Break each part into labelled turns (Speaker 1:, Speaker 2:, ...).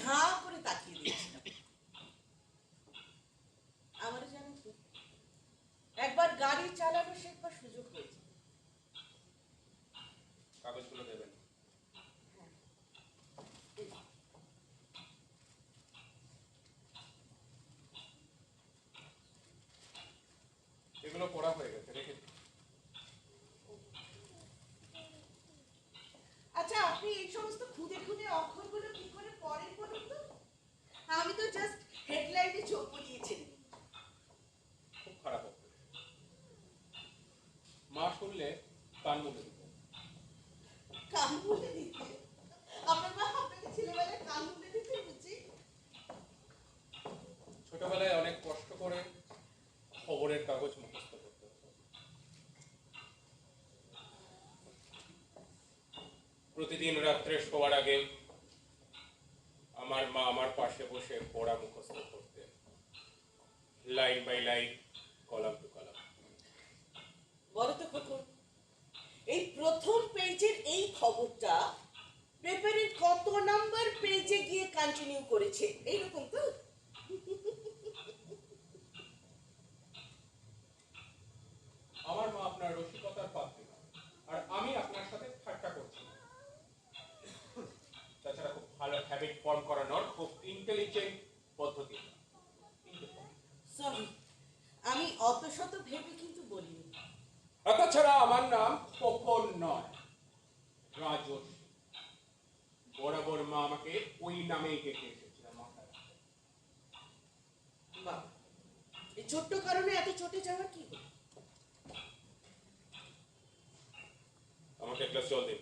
Speaker 1: হাঁ করে তাকিয়ে দিয়েছিলাম। আমার জানেন তো, একবার গাড়ি চালানো শেখবার সুযোগ হয়েছে।
Speaker 2: কাগজগুলো দেবেন। এগুলো পড়া হয়ে গেছে, রেখে দিন।
Speaker 1: আচ্ছা, আপনি এই সমস্ত খুদে খুদে অক্ষরগুলো কি করে পড়েন বলুন তো? আমি তো জাস্ট হেডলাইনে চোখ বুলিয়েছিলাম।
Speaker 2: খুব খারাপ অভ্যাস। মা শুনলে কান মুলে দিত।
Speaker 1: কান মুলে দিতে? আপনার মা আপনাকে ছেলেবেলায় কান মুলে দিতে বুঝি?
Speaker 2: ছোটবেলায় অনেক কষ্ট করে খবরের কাগজ মুখস্থ করতে হতো। প্রতিদিন রাত্রে শোয়ার আগে আমার মা আমার পাশে বসে পড়া মুখস্থ করতেন, line by line, column to column.
Speaker 1: বলো তো খোকন, এই প্রথম পেজের এই খবরটা পেপারের কত নাম্বার পেজে গিয়ে কন্টিনিউ করেছে? এইরকম তো?
Speaker 2: আমার মা আপনার রসিকতার পাত্রী না, আর আমি আপনার সাথে ঠাট্টা করছি না। তাছাড়া খুব ভালো হ্যাবিট ফর্ম করানোর খুব ইন্টেলিজেন্ট পদ্ধতি।
Speaker 1: সরি, আমি অত শত ভেবে কিন্তু বলিনি।
Speaker 2: তাছাড়া আমার নাম খোকন নয়, রাজস্বী। বরাবর মা আমাকে ওই নামেই ডেকে এসেছিলাম মাথায়।
Speaker 1: বাবা, এই ছোট্ট কারণে এত চটে যাওয়া কি?
Speaker 2: আমাকে এক গ্লাস জল দিন।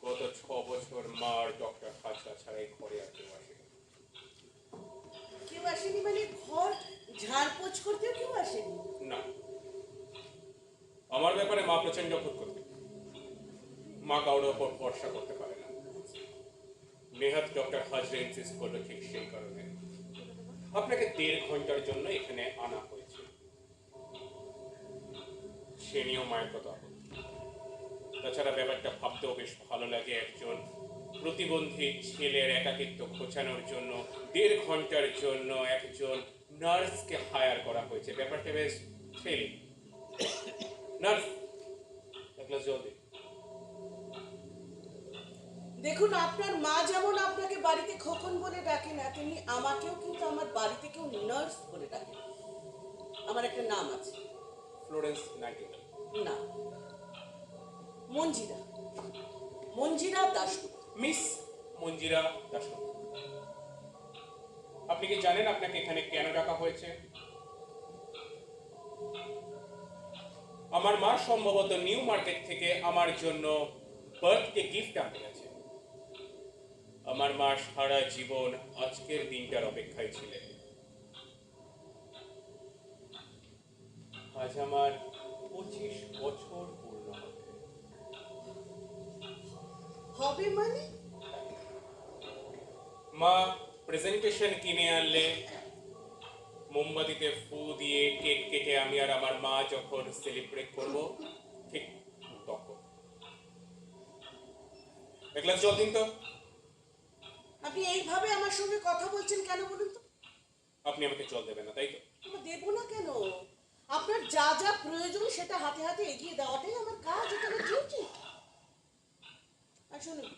Speaker 2: গত 6 বছর মার ডক্টর খাঁচা ছাড়াই ঘরে আর কেউ আসেনি।
Speaker 1: কেউ আসেনি মানে ঘর ঝাড়পোছ করতেও কেউ আসেনি?
Speaker 2: না, আমার ব্যাপারে মা প্রচন্ড খুঁত করতে। মা কারোর ওপর ভরসা করতে পারে না। নেহাত ডক্টর হাজরা ইনসিস্ট করলো ঠিক সেই কারণে আপনাকে 1.5 ঘন্টার জন্য এখানে আনা হয়েছে। সে নিয়েও মায়ের কথা হবে। তাছাড়া ব্যাপারটা ভাবতেও বেশ ভালো লাগে, একজন প্রতিবন্ধী ছেলের একাকিত্ব ঘোচানোর জন্য 1.5 ঘন্টার জন্য একজন নার্সকে হায়ার করা হয়েছে। ব্যাপারটা বেশ থ্রিলিং। নার্স, এক গ্লাস জল দিন।
Speaker 1: দেখুন, আপনার মা যেমন আপনাকে বাড়িতে খোকন বলে ডাকে না, তেমনি আমাকেও কিন্তু আমার বাড়িতে কেউ নার্স বলে ডাকে। আমার একটা নাম আছে।
Speaker 2: Florence nightingale.
Speaker 1: না, মঞ্জিরা। মঞ্জিরা দাশগুপ্ত।
Speaker 2: মিস মঞ্জিরা দাশগুপ্ত। আপনি কি জানেন আপনাকে এখানে কেন ডাকা হয়েছে? আমার মা সম্ভবত নিউ মার্কেট থেকে আমার জন্য বার্থডে গিফট আনতে গেছে। আমার মা সারা জীবন আজকের দিনটার অপেক্ষায় ছিলেন। আজ আমার 25 বছর পূর্ণ হবে।
Speaker 1: হবে মানে?
Speaker 2: মা প্রেজেন্টেশন কিনে আনলে, মোমবাতিতে ফু দিয়ে কেক কেটে আমি আর আমার মা যখন সেলিব্রেট করব, ঠিক তখন। এক গ্লাস জল দিন তো।
Speaker 1: আপনি এইভাবে আমার সঙ্গে কথা বলছেন কেন বলুন তো?
Speaker 2: আপনি আমাকে জল দেবেন না, তাই তো?
Speaker 1: আমি দেবো না কেন? আপনার যা যা প্রয়োজন সেটা হাতে হাতে এগিয়ে দেওয়াটাই আমার কাজ, এটা আমার ডিউটি। আর শুনুন,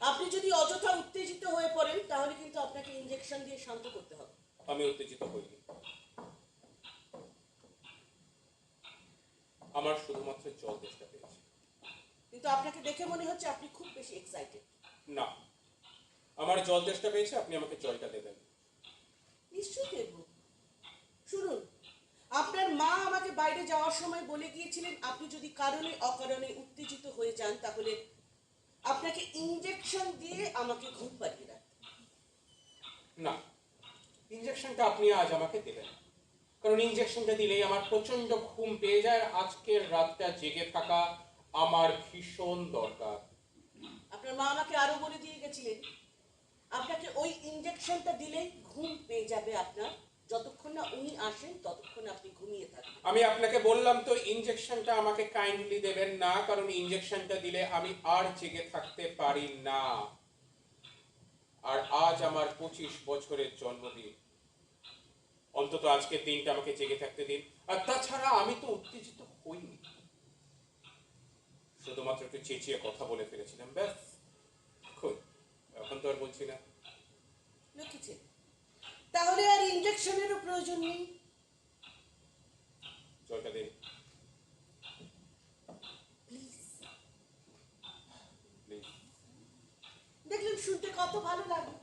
Speaker 1: আপনি যদি অযথা উত্তেজিত হয়ে পড়েন তাহলে কিন্তু আপনাকে ইনজেকশন দিয়ে শান্ত করতে হবে।
Speaker 2: আমি উত্তেজিত হইনি। আমার শুধুমাত্র জল তেষ্টা পেয়েছে।
Speaker 1: কিন্তু আপনাকে দেখে মনে হচ্ছে আপনি খুব বেশি এক্সাইটেড।
Speaker 2: না, আমার জল তেষ্টা পেয়েছে, আপনি আমাকে জলটা দেবেন।
Speaker 1: নিশ্চয়ই দেব। শুনুন, আপনার মা আমাকে বাইরে যাওয়ার সময় বলে গিয়েছিলেন আপনি যদি কারণে অকারণে উত্তেজিত হয়ে যান তাহলে আপনাকে ইনজেকশন দিয়ে আমাকে ঘুম পাড়িয়ে রাখতে।
Speaker 2: না, ইনজেকশনটা আপনি আজ আমাকে দেবেন, কারণ ইনজেকশনটা দিলেই আমার প্রচন্ড ঘুম পেয়ে যায়। আজকের রাতটা জেগে থাকা আমার ভীষণ দরকার।
Speaker 1: আপনার মা আমাকে আরো বলে দিয়ে গেছিলেন আপনাকে ওই ইনজেকশনটা দিলেই ঘুম পেয়ে যাবে আপনার। যতক্ষণ না উনি আসেন ততক্ষণ আপনি ঘুমিয়ে থাকবেন।
Speaker 2: আমি আপনাকে বললাম তো ইনজেকশনটা আমাকে কাইন্ডলি দেবেন না, কারণ ইনজেকশনটা দিলে আমি আর জেগে থাকতে পারি না। আর আজ আমার 25 বছরের জন্মদিন, অন্তত আজকের দিনটা আমাকে জেগে থাকতে দিন। আর তাছাড়া আমি তো উত্তেজিত হইনি, শুধুমাত্র একটু চেঁচিয়ে কথা বলে ফেলেছিলাম, ব্যাস। এখন এখন তো আর বলছি না।
Speaker 1: লিখেছেন, তাহলে আর ইনজেকশনেরও প্রয়োজন নেই।
Speaker 2: জলটা দিন
Speaker 1: প্লিজ।
Speaker 2: প্লিজ।
Speaker 1: দেখলেন, শুনতে কত ভালো লাগে।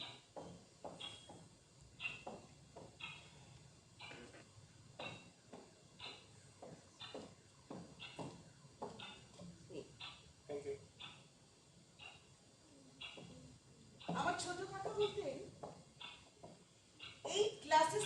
Speaker 2: Thank you.
Speaker 1: আমার ছোট কাকা বলতেন, এই ক্লাসে